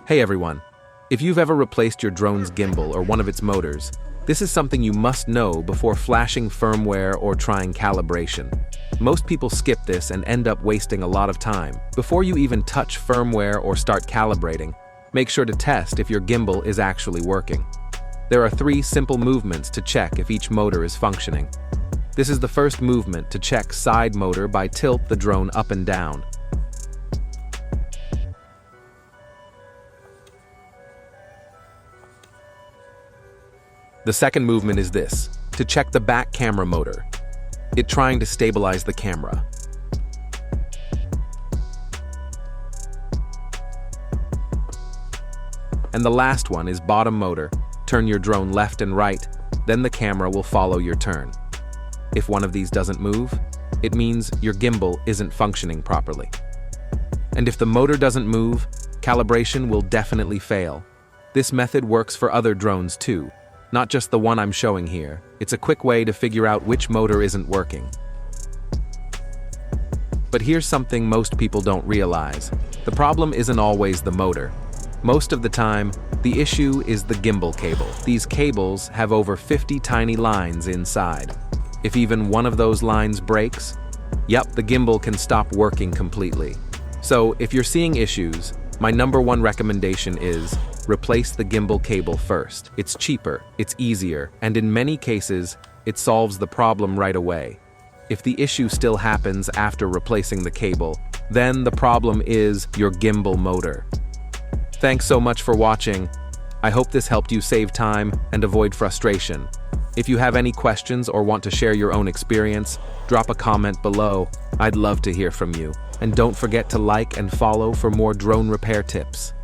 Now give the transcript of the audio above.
Hey everyone! If you've ever replaced your drone's gimbal or one of its motors, this is something you must know before flashing firmware or trying calibration. Most people skip this and end up wasting a lot of time. Before you even touch firmware or start calibrating, make sure to test if your gimbal is actually working. There are 3 simple movements to check if each motor is functioning. This is the first movement to check side motor by tilt the drone up and down. The second movement is this, to check the back camera motor. It's trying to stabilize the camera. And the last one is bottom motor. Turn your drone left and right, then the camera will follow your turn. If one of these doesn't move, it means your gimbal isn't functioning properly. And if the motor doesn't move, calibration will definitely fail. This method works for other drones too, not just the one I'm showing here. It's a quick way to figure out which motor isn't working. But here's something most people don't realize. The problem isn't always the motor. Most of the time, the issue is the gimbal cable. These cables have over 50 tiny lines inside. If even one of those lines breaks, the gimbal can stop working completely. So if you're seeing issues, my #1 recommendation is replace the gimbal cable first. It's cheaper, it's easier, and in many cases, it solves the problem right away. If the issue still happens after replacing the cable, then the problem is your gimbal motor. Thanks so much for watching. I hope this helped you save time and avoid frustration. If you have any questions or want to share your own experience, drop a comment below. I'd love to hear from you. And don't forget to like and follow for more drone repair tips.